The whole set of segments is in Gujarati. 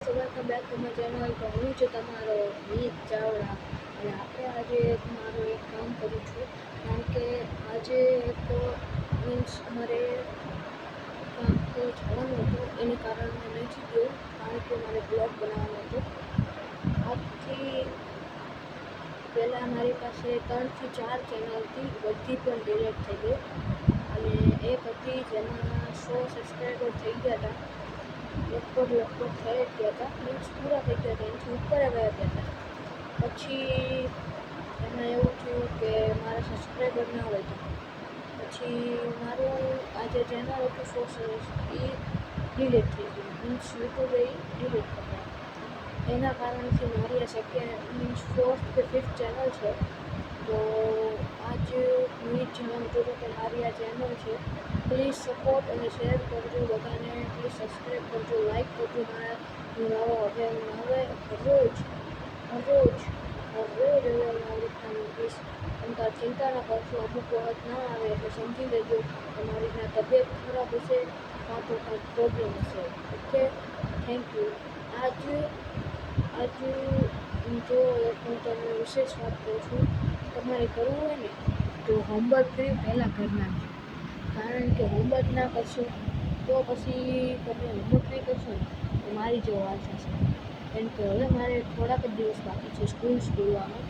Welcome back to my channel. તો હું છું તમારો મીત ચાવડા અને આપણે આજે મારું એક કામ કરું છું, કારણ કે આજે એક મીન્સ અમારે ક્યાંક જવાનું હતું, એને કારણે મેં નથી ગયો, કારણ કે મારે બ્લોગ બનાવવાનો હતો. આજથી પહેલાં મારી પાસે 3 થી 4 ચેનલ હતી, બધી પણ ડિલીટ થઈ ગઈ. અને એક હતી જેમાં 100 સબસ્ક્રાઈબર થઈ ગયા હતા, લગભગ થઈ જ ગયા હતા, મીન્સ પૂરા થઈ ગયા હતા, એનાથી ઉપર ગયા હતા. પછી એમાં એવું થયું કે મારા સબસ્ક્રાઈબર ના વધ્યા. પછી મારું આ જે ચેનલ હતું સોશિયલ એ ડિલીટ થઈ ગયું, મીન્સ યુટ્યુબે ડિલીટ કર્યા. એના કારણથી મારી આ મીન્સ 4th કે 5th ચેનલ છે. તો આજ હું એ જ જણાવવું છું કે મારી આ ચેનલ છે, પ્લીઝ સપોર્ટ અને શેર કરજો બધાને, પ્લીઝ સબસ્ક્રાઈબ કરજો, લાઈક કરજો. હવે રોજ મૂકીશ. તમે ચિંતા ના કરશો, અમુક વખત ના આવે એટલે સમજી લેજો. તમારી ના તબિયત ખરાબ હશે કાં તો કાંઈક પ્રોબ્લેમ હશે. Okay, thank you. આજ જો હું તમને વિશેષ વાત કરું છું, તમારે કરવું હોય ને તો હોમવર્ક પહેલાં કરી નાખજો, કારણ કે હોમવર્ક ના કરશો તો પછી તમે હોમવર્ક નહીં કરશો ને તો મારી જેવો હાલ થશે. કેમ કે હવે મારે થોડાક જ દિવસ બાકી છે સ્કૂલ ખોલવામાં,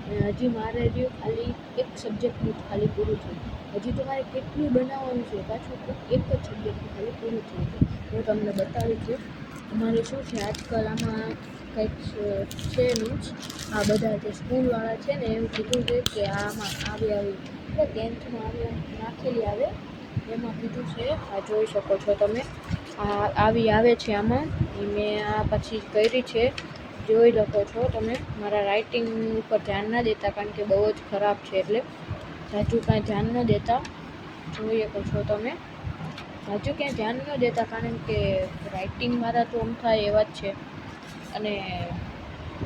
અને હજી મારે ખાલી એક સબ્જેક્ટનું ખાલી પૂરું થયું. હજી તો મારે કેટલું બનાવવાનું છે, પાછું એક જ સબ્જેક્ટનું ખાલી પૂરું થયું છે. હું તમને બતાવી છું. અમારે શું છે આજકાલ આમાં કંઈક છે મીન્સ આ બધા જે સ્કૂલવાળા છે ને એવું કીધું છે કે આમાં આવી એટલે 10thમાં નાખેલી આવે એમાં કીધું છે. આ જોઈ શકો છો તમે, આવે છે આમાં. મેં આ પછી કરી છે, જોઈ શકો છો તમે. મારા રાઇટિંગ ઉપર ધ્યાન ના દેતા, કારણ કે બહુ જ ખરાબ છે, એટલે સાચું કાંઈ ધ્યાન ન દેતા. જોઈ શકો છો તમે, સાચું ક્યાંય ધ્યાન ન દેતા, કારણ કે રાઇટિંગ મારા તો અમથા એવા જ છે. અને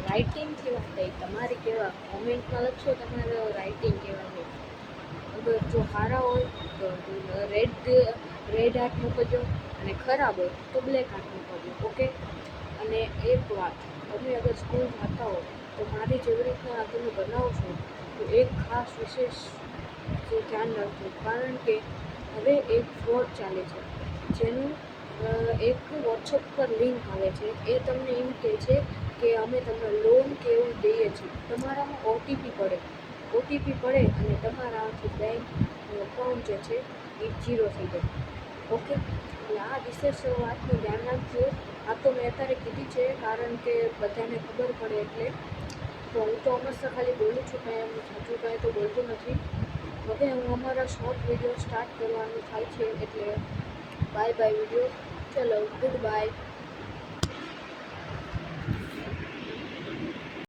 રાઇટિંગથી વાત થઈ, તમારી કેવા કોમેન્ટમાં લખશો તમારે રાઇટિંગ કેવા છે. અગર જો સારા હોય તો રેડ હાર્ટ મૂકજો, અને ખરાબ હોય તો બ્લેક હાર્ટ મૂકજો. ઓકે. અને એક વાત, તમે અગર સ્કૂલ જતા હો તો મારી જેવી રીતના તમે બનાવશો તો એક ખાસ વિશેષ ધ્યાન રાખજો, કારણ કે હવે એક ફ્રોડ ચાલે છે, જેનું એક વોટ્સઅપ પર લિંક આવે છે. એ તમને એમ કહે છે કે અમે તમને લોન કે એવું દઈએ છીએ. તમારામાં ઓટીપી પડે અને તમારાથી બેંક અકાઉન્ટ જે છે એ ઝીરો થઈ જાય. ઓકે, એટલે આ વિશેષ વાતનું ધ્યાન રાખજો. આ તો મેં અત્યારે કીધી છે, કારણ કે બધાને ખબર પડે એટલે. તો હું તો હંમેશા ખાલી બોલું છું, કાંઈ એમ સાચું કાંઈ તો બોલતું નથી. હવે હું અમારા શોર્ટ વિડીયો સ્ટાર્ટ કરવાનું થાય છે, એટલે બાય વિડીયો. ચલો, ગુડ બાય.